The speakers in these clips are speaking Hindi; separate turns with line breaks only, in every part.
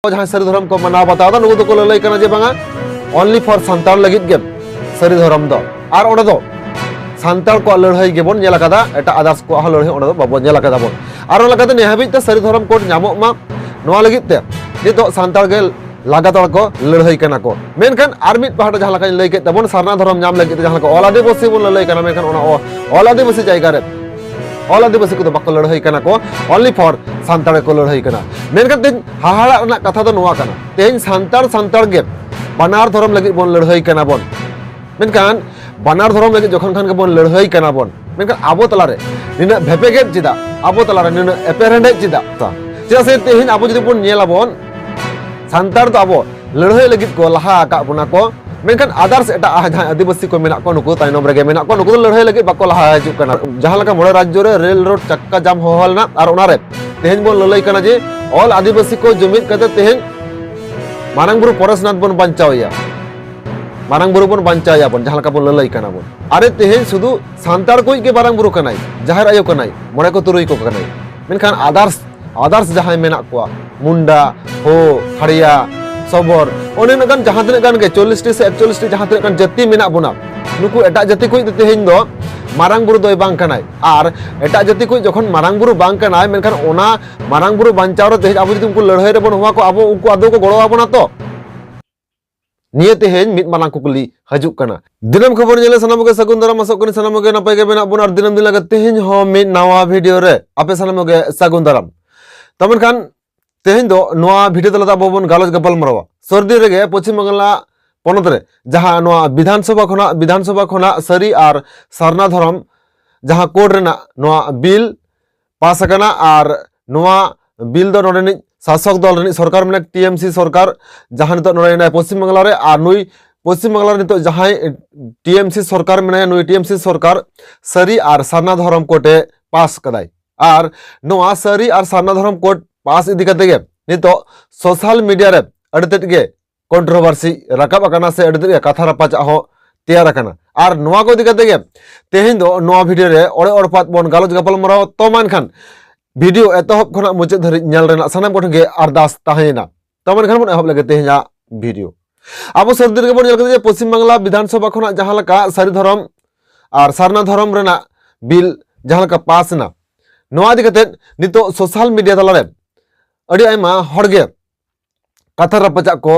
जहाँ सारी धर्म को मनाव बताओ नुकु को लड़ाई करना जे बांगा ओनली फॉर सांताल लगित गे सारी धर्म दो आर ओडे दो सांताल को लड़ाई गे बोन नेला कदा एटा अदार्स को लड़ाई ओडे दो बाबो नेला कदा बोन आर लगाते ने हाबित सारी धर्म कोड नामो मा नोआ लगित ते नितो सांताल गे लगातार को लड़ाई करना को मेनखान आर मिट पहाड़ जहाँ लगा लई के तबोन सारना धर्म नाम लगित जहाँ लगा ऑल आदिवासी बोन लड़ाई करना मेनखान ओना ऑल आदिवासी जायगा रे ऑल आदिवासी को बाको लड़ाई करना को ओनली फॉर सांताल को लड़ाई करना मेनखान तेन हाहाड़ा रना कथा दो नोआ करना तेन सांताल गे बानार धर्म लगित बोन लड़ाई करना बोन मेनखान बानार धर्म लगित जखन खान के बोन लड़ाई करना बोन मेनखान आबो तलारे निना भेपेगे चिदा आबो तलारे निना एपेरेंडे चिदा चिदा से तेन आबो जदि बोन नेला बोन सांताल तो आबो लड़ाई लगित को लहा का बोना को मेनखान अदार्स एटा आदिवासी को मेना को नुकु ताइनम रेगे मेना को नुकु लड़ाई लगित बाको लहा हजु कना जहां लका मोड़े राज्य रे रेल रोड चक्का जाम होहलना आर ओनारे तेहन बोन लड़ाई कना जे ऑल आदिवासी को जुमिद कते तेहन मारंगबुरु परेशनाथ बोन बांचावया मारंगबुरु बोन बांचाया बोन जहां लका बोन लड़ाई कना बोन अरे तेहन सुदु सांताल कोई के मारंगबुरु कनाई जाहिर आयो कनाई मोड़े को तुरुई को कनाई मेनखान अदार्स जहां मेना को मुंडा हो खड़िया सबोर ओने नगन जहां तने गन के 40 से 41 जहां तने गन जाति मेना बोना नुकु एटा जाति कोई तेहन दो मारंगबुरु दोय बांग कनाय आर एटा जाति कोई जखन मारंगबुरु बांग कनाय मेनखान ओना मारंगबुरु बांचाव रे तेहन आबो जदि उनको लड़ाई रे बोन हुआ को आबो उनको आदो को गड़ो आबोना तो निये तेहन मित मारंग कुकली हजुक कना दिनम खबर नेले सनाम के सगुन दाराम असक कनि सनाम के नपाय के मेना बोन आर दिनम दिन लगे तेहन हो मित नवा वीडियो रे आपे सनाम के सगुन दाराम तमन खान तेहन दो नवा वीडियो तलाता आबो बोन गालोज गपल मरवा सर्दी रेगे पश्चिम बंगला पनत रे जहां नवा विधानसभा खना सारी आर सारना धर्म जहां कोड रेना नवा बिल पास करना आर नवा बिल दो नोडे शासक दल रे सरकार में टीएमसी सरकार जहां नितो नोडे पश्चिम बंगला रे आर नुई पश्चिम बंगला नितो जहां टीएमसी सरकार में नुई टीएमसी सरकार सारी आर सारना धर्म कोटे पास कदाय आर नवा सारी आर सारना धर्म कोड पास इदी कते गे नितो सोशल मीडिया रे अड़तेट गे कंट्रोवर्सी रकाब अकाना से अड़तेट कथा रपाचा हो तैयार अकाना आर नवा को इदी कते गे तेहन दो नवा वीडियो रे ओड़े ओड़पात बोन गालोज गपल मराव तो मानखान वीडियो एतहब खना मुचे धरि नेल रेना सनाम कोठे गे अरदास ताहेना तो मानखान बोन एहब लगे तेहना वीडियो आबो सर्दी रे बोन नेल कते पश्चिम बंगला विधानसभा खना जहां लका सारी धर्म आर सारना धर्म रेना बिल जहां लका पास ना नवा इदी कते नितो सोशल मीडिया तलारे अड़ी आयमा हड़गे कथा रपाचा को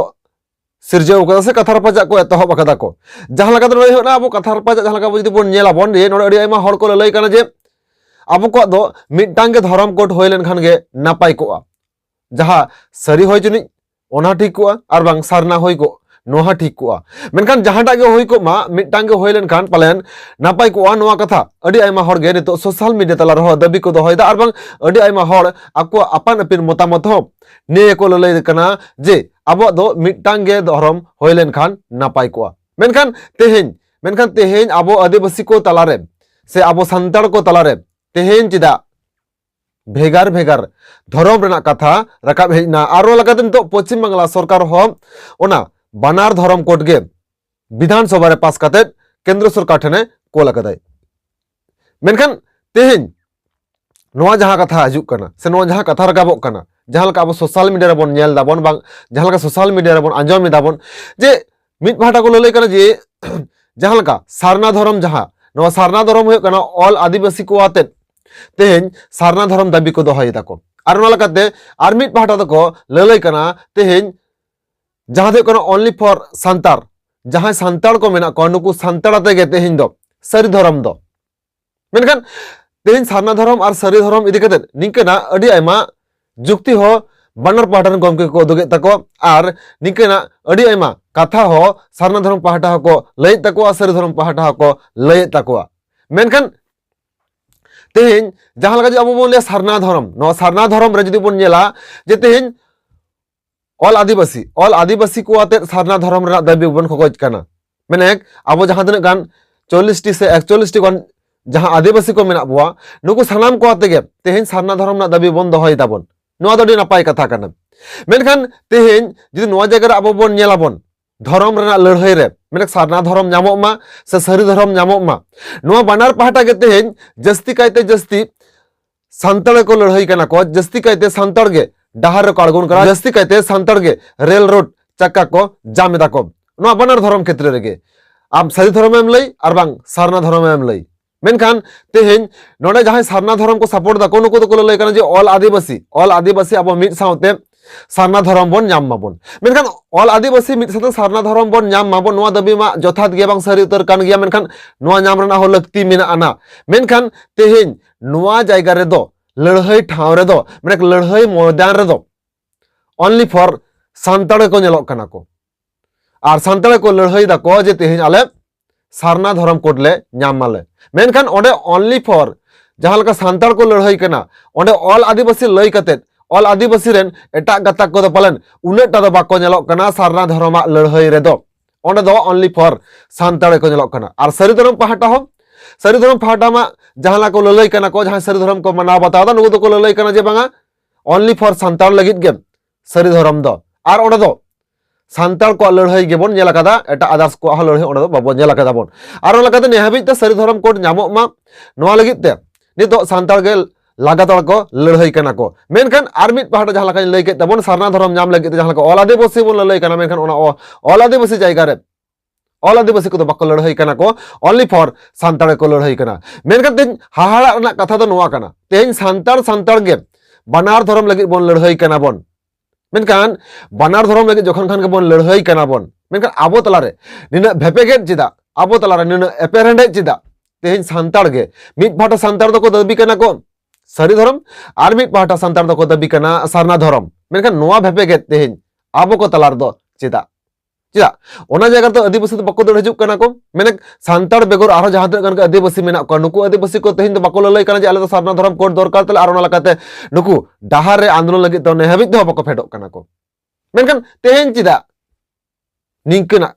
सिरजाव कदा से कथा रपाचा को एतहब अकदा को जहां लका दो होना अब कथा रपाचा जहां लका जदि बोन नेला बोन रे नोडे अड़ी आयमा हड़ को लई कना जे अब को दो मिटांगे धर्म कोड होय लेन खान गे नापाय को जहां सरी होय जनि ओना ठीक को आर बांग सारना होय को नोहा ठीक को मेनखान जहांटा गे होय को मा मिटांगे होय लेन खान पालेन नापाय को नोआ कथा अड़ी आयमा हड़ गे नितो सोशल मीडिया तला रहो दाबी को दोहय दा आर बांग अड़ी आयमा हड़ आको अपन अपिन मतामत हो ने को लई कना जे अब दो मिटांगे धर्म होय लेन खान नापाय को मेनखान तेहेन अब आदिवासी को तलारे से अब सांताल को तलारे तेहेन चिदा भेगार धर्म रेना कथा रकाब हेजना आरो लगाते तो पश्चिम बंगला सरकार हो ओना बानार धर्म कोड गे विधानसभा रे पास काते केंद्र सरकार ठने कोल कदाय मेनखान तेहेन नोआ जहां कथा हजुक कना से नोआ जहां कथा रकाबोक कना जहां लका अब सोशल मीडिया रे बोन नेल दाबोन बांग जहां लका सोशल मीडिया रे बोन आंजम दाबोन जे मित भाटा को लई कना जे जहां लका सारना धर्म जहां नोआ सारना धर्म हो कना ऑल आदिवासी को आते तेहन सारना धर्म दाबी को दोहय दाको आर नोआ लकाते आर मित भाटा दको लई कना तेहन जहां दे कना ओनली फॉर सांताल जहां सांताल को मेना को नुकु सांताल आते गे तेहन दो सारी धर्म दो मेनखान तेहन सारना धर्म और सारी धर्म इदी कते निंकेना अड़ी आयमा जुक्ति हो बानर पाहटान गमके को दोगे तको आर निंकेना अड़ी आयमा कथा हो सारना धर्म पाहटा को लय तको सारी धर्म पाहटा को लय तको मेनखान तेहन जहां लगा अब बोन ले सारना धर्म नो सारना धर्म रे जदि बोन नेला जे तेहन ऑल आदिवासी को आते सारना धर्म रे दाबी बोन खोज कना मेने अब जहां तने गान 40 से 41 गन जहां आदिवासी को मेना बुआ नुकु सानाम को आते गे तेहन सारना धर्म ना दाबी बोन दोहय दाबोन नोआ दो नापाय कथा कना मेनखान तेहन जदि नोआ जगह रे अब बोन नेला बोन धर्म रेना लड़ाई रे मेने सारना धर्म नामो मा से सारी धर्म नामो मा नोआ बानार पाहटा गे तेहन जस्ती कायते जस्ती सांताल को लड़ाई कना को जस्ती कायते सांताल गे डहार रे आड़गोन करा जस्ती कहते सांताड़ के रेल रोड चक्का को जाम एदा को नोआ बनार धर्म क्षेत्र रेगे आम सारी धर्म एम लई आर बांग सारना धर्म एम लई मेनखान तेहेन नोडे जहां सारना धर्म को सपोर्ट दा कोनो को लई कना जे ऑल आदिवासी अब मिट साउते सारना धर्म बन नाम माबन मेनखान ऑल आदिवासी मिट साथे सारना धर्म बन नाम माबन नोआ दबी मा जथात गे बांग सारी उतर कान गया मेनखान नोआ नाम रना हो लगती मेना आना मेनखान तेहेन नोआ जायगा रे दो लड़हई ठाव रे दो मेने लड़हई मैदान रे दो ओनली फॉर सांताड़ को नेलोक कना को और सांताड़ को लड़हई दा को जे तेहेन आले सारना धर्म कोड ले नाम माले मेनखान ओंडे ओनली फॉर जहां लका सांताड़ को लड़हई कना ओंडे ऑल आदिवासी लई कते ऑल आदिवासी रेन एटा गता को पालन उन्नटा दो बाको नेलोक कना सारना धर्म लड़हई रे दो ओंडे दो ओनली फॉर सांताड़ को नेलोक कना और सारी धर्म पहाटा मा जहां ला को लड़ाई कना को जहां सारी धर्म को मना बताओ दा नुगु तो को लड़ाई कना जे बांगा ओनली फॉर सांताड़ लगित गे सारी धर्म दो और ओंडे दो सांताड़ को लड़ाई गे बोन नेला कदा एटा अदर्स को लड़ाई ओंडे दो बाबो नेला कदा बोन और ओला कते नेहाबि ते सारी धर्म कोड नामो मा नोआ लगित ते नितो सांताड़ गे लगातार को लड़ाई कना को मेनखान आर मिट पहाड़ जहां लका लई के तबन सारना धर्म नाम लगित ते जहां लका ऑल आदिवासी बोन लड़ाई कना मेनखान ओना ऑल आदिवासी जायगा रे ऑल आदिवासी को बाको लड़ाई कना को ओनली फॉर सांताड़ को लड़ाई कना मेनखान तेन हाहाड़ा रना कथा दो नोआ कना तेन सांताड़ गे बनार धर्म लगित बोन लड़ाई कना बोन मेनखान बनार धर्म लगित जखन खान के बोन लड़ाई कना बोन मेनखान आबो तलारे निना भेपेगेट चिदा आबो तलारे निना एपेरेंडे चिदा तेन सांताड़ गे मिट भाटा सांताड़ दो को दबी कना को सारी धर्म और मिट भाटा सांताड़ दो को दबी कना सारना धर्म मेनखान नोआ भेपेगेट तेन आबो को तलार दो चिदा चिदा ओना जगह तो आदिवासी तो बाको दड़ हजुक कना को मेने सांताड़ बेगर आरो जहां तक गन आदिवासी मेना को नुकु आदिवासी को तेहिन तो बाको लई कना जे आले तो सारना धर्म कोड दरकार तले आरो लकाते नुकु डाहार रे आंदोलन लगी तो ने हबित दो बाको फेडोक कना को मेनखान तेहिन चिदा निंकना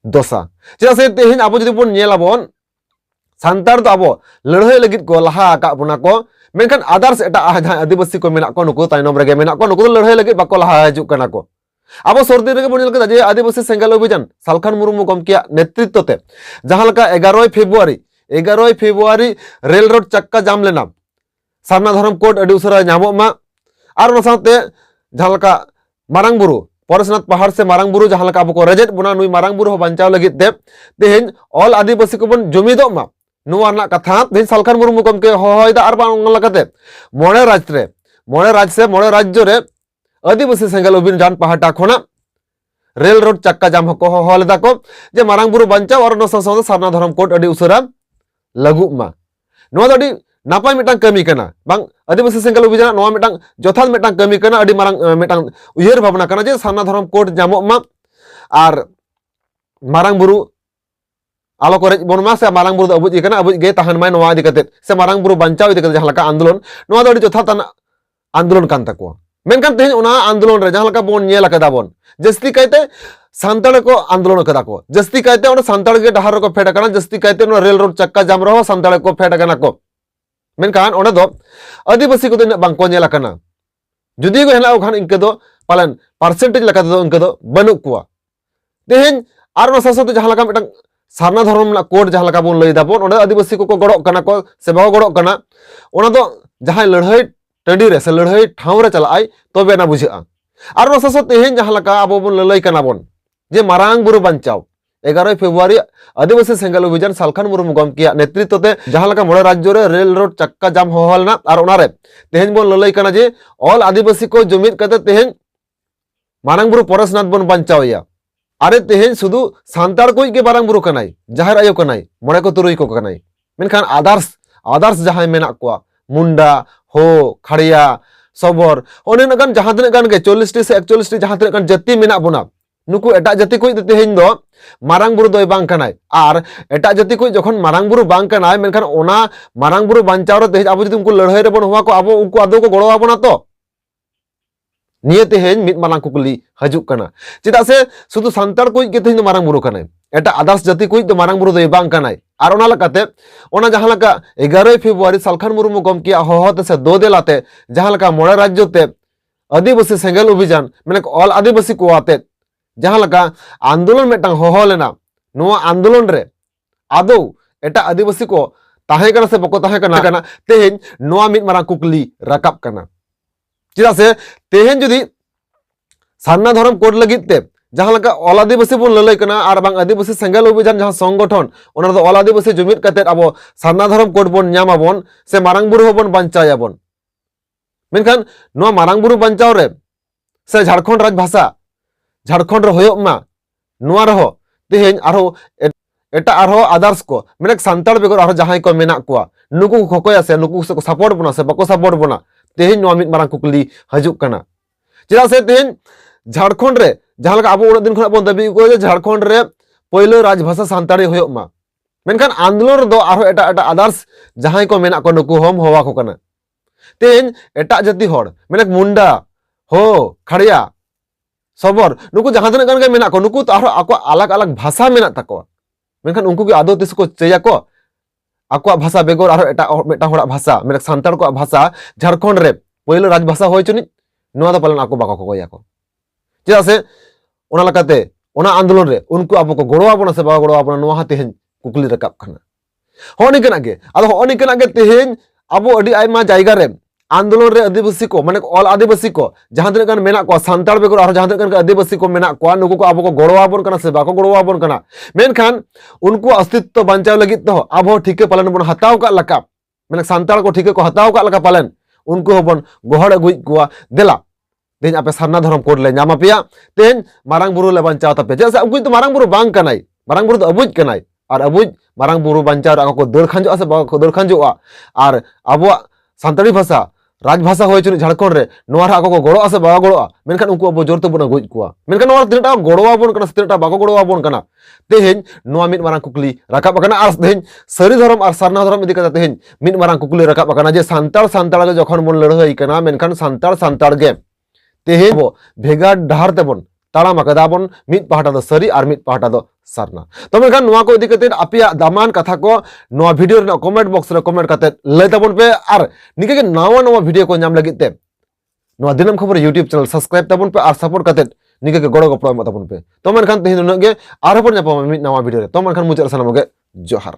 दोसा चिदा से तेहिन आबो जदि बोन नेलाबोन सांताड़ तो आबो लड़ाई लगी को लहा का बुना को मेनखान अदर्स एटा आदिवासी को मेना को नुकु ताइनम रेगे मेना को नुकु लड़ाई लगी बाको लहा हजुक कना को अब सर्दी रेगे बोन लगा जे आदिवासी सेंगल अभियान सालखान मुर्मू गमकिया नेतृत्व ते जहां लका 11 फेब्रुआरी रेल रोड चक्का जाम लेना सारना धर्म कोड अडी उसरा नामो मा और साथे जहां लका मारांग बुरु परेशनाथ पहाड़ से मारांग बुरु जहां लका अब को रेजेट बुना नुई मारांग बुरु बंचाव लगी ते तेहेन ऑल आदिवासी को बन जुमिदो मा नुआ ना कथा तेहेन सालखान मुर्मू गमके होयदा और बांग लकाते मोड़े राज्य रे आदिवासी सेंगल अभियान पहाटा खोना रेल रोड चक्का जाम को होलेदा को जे मारांग बुरु बंचाव और नो साथ सारना धर्म कोड अडी उसरा लगु मा नो दडी नापाय मिटांग कमी कना बांग आदिवासी सेंगल अभियान नो मिटांग जथात मिटांग कमी कना अडी मारांग मिटांग उयहर भावना कना जे सारना धर्म कोड जामो मा और मारांग बुरु आलो को बोनमा से मारांग बुरु अबुज कना अबुज गे तहन माय नोआ इदी कते से मारांग बुरु बंचाव इदी कते जहां लका आंदोलन नो दडी जथात आंदोलन कान तको मेनखान तेहन ओना आंदोलन रे जहां लका बोन नेल कदा बोन जस्ती कहते सांताड़ को आंदोलन कदा को जस्ती कहते ओना सांताड़ के डहार को फेड कना जस्ती कहते ओना रेल रोड चक्का जाम रहो सांताड़ को फेड कना को मेनखान ओना दो आदिवासी को दिन बांको नेल कना जुदी को हेला खान इनके दो पालन परसेंटेज लका दो इनके दो बनु कुआ तेहन आर ओना साथ जहां लका मिटन सारना धर्म ना कोड जहां लका बोन लई दा बोन ओना आदिवासी को गड़ो कना को से बाव गड़ो कना ओना दो जहां लड़ाई टंडी रे से लड़ाई ठाव रे चलाय तबे ना बुझा और साथ तेहेन जहां लका अब बोन लड़ाई कना बोन जे मारांग बुरु बंचाव 11 फेब्रुआरी आदिवासी सेंगल अभियान सालखान मुर्मू गमकिया नेतृत्व ते जहां लका मोड़े राज्य रे रेल रोड चक्का जाम होहलना और ओना रे तेहेन बोन लड़ाई कना जे ऑल आदिवासी को जुमिद कते तेहेन मारांग बुरु परेशनाथ बोन बंचावया अरे तेहेन सुदु सांताड़ को के मारांग बुरु कनाई जाहिर आयो कनाई मोड़े को तुरुई को कनाई मेनखान आदर्स जहां मेना को मुंडा हो खड़िया सबोर ओने नगन जहां तने गन के 40 से 41 जहां तने गन जाति मेना बोना नुकु एटा जाति को तेहेन दो मारांग बुरु दोय बांग कनाय और एटा जाति को जखन मारांग बुरु बांग कनाय मेनखान ओना मारांग बुरु बांचाव रे तेहेन आबो जदि उनको लड़ाई रे बन हुआ को आबो उनको आदो को गड़ो आबोना तो निये तेहेन मित मारांग कुकली हजुक कना चिदा से शुधु सांताड़ को के तेहेन मारांग बुरु कनाय एटा आदर्श जाति को तो मारांग बुरु दोय बांग कनाय और ओना लकाते ओना जहां लका 11 फेब्रुआरी सालखान मुर्मू गमकिया होहते से दो देलाते जहां लका मोड़े राज्य ते आदिवासी सेंगल अभियान माने ऑल आदिवासी को आते जहां लका आंदोलन मेटांग होहो लेना नोआ आंदोलन रे आदो एटा आदिवासी को ताहे कना से बको ताहे कना तेहेन नोआ मित मारांग कुकली राकाब कना चेदा से तेहेन जुदी सारना धर्म कोड लगित ते जहां लगा ऑल आदिवासी बन ललय कना आर बांग आदिवासी सेंगेल अभियान जहां संगठन ओना दो ऑल आदिवासी जुमिद कते अब सारना धर्म कोड बन ᱧᱟᱢᱟᱵᱚᱱ से मारांग बुरु होबन बांचायाबन मेनखान नो मारांग बुरु बांचाव रे से झारखंड राज भाषा झारखंड रे होयक मा नोआ रहो तेहेन आरो एटा आरो आदर्श को मेनक सांताल बेगर आरो जहां को मेना को नुकु खकोया से नुकु से सपोर्ट बना से बको सपोर्ट बना तेहेन नो मित मारांग कुकली हजुक कना चेदा से तेहेन झारखंड रे जहां लगा अब दिन खना बन दाबी को झारखंड रे पहिलो राजभाषा सांताली होयक मा मेनखान आंदोलन दो आरो एटा एटा आदर्श जहां को मेना को नुकु होम होवा को कना तेहेन एटा जाति होड़ मेनक मुंडा हो खड़िया सबर नुकु जहां तने गन मेना को नुकु आरो आको अलग अलग भाषा मेना तको मेनखान उनको की आदो तिस को चेया को आको भाषा बेगर आरो एटा मेटा होड़ा भाषा मेनक सांताल को भाषा झारखंड रे पहिलो राजभाषा होय चुनी नोआ द पालन आको बाको कोया को चेदा से ओना लकाते ओना आंदोलन रे उनको अब को गड़ो आबोना से बा गड़ो आबोना नोआ तेहेन कुकली रकाब खाना होनी कना गे आदो होनी कना गे तेहेन अब अडी आयमा जायगा रे आंदोलन रे आदिवासी को माने ऑल आदिवासी को जहां तने गन मेना को सांताल बेगर आरो जहां तने गन आदिवासी को मेना को नुको को अब को गड़ो आबोन कना से बाको गड़ो आबोन कना मेनखान उनको अस्तित्व बांचाव लगित तो अब ठीके पालन बन हताव का लका माने सांताल को ठीके को हताव का लका पालन उनको बन गोहड़ अगुई को देला तेन आपे सारना धर्म कोड ले ᱧᱟᱢ आपेया तेन मारांग बुरु ले बांचाव तापे जैसे उनको तो मारांग बुरु बांग कनाई मारांग बुरु तो अबुज कनाई और अबुज मारांग बुरु बांचाव को दर खांजो से को दर खांजोआ और अबो सांताली भाषा राजभाषा होय चुनी झारखंड रे नोआ रा को गड़ो से बा गड़ो मेनखान उनको अब जोर तो बना गुज कुआ मेनखान नोआ तिनटा गड़ो आबोन कना तिनटा बाको गड़ो आबोन कना तेहेन नोआ मिट मारांग कुकली राकाब कना और तेहेन सरी धर्म और सारना धर्म इदी कता तेहेन मिट मारांग कुकली राकाब कना जे सांताल सांताल के जखन बन लड़हई कना मेनखान सांताल सांताल गे तेहेन बो भेगा डहार तेबन ताड़ाम आकादाबन मिट पहाटा दो सरी और मिट पहाटा दो सारना तो मेनखान नोआ को इदी कते आपिया दामान कथा को नोआ वीडियो रे कमेंट बॉक्स रे कमेंट कते लय ताबन पे और निके के नावा नावा वीडियो को नाम लगित ते नोआ दिनम खबर यूट्यूब चैनल सब्सक्राइब ताबन पे और सपोर्ट कते निके के गड़ो गपड़ो ताबन पे तो मेनखान तेहेन नुनगे आरो पर ᱧᱟᱯᱟᱢᱟ मिट नावा वीडियो रे तो मेनखान मुचाद सलाम गे जोहार।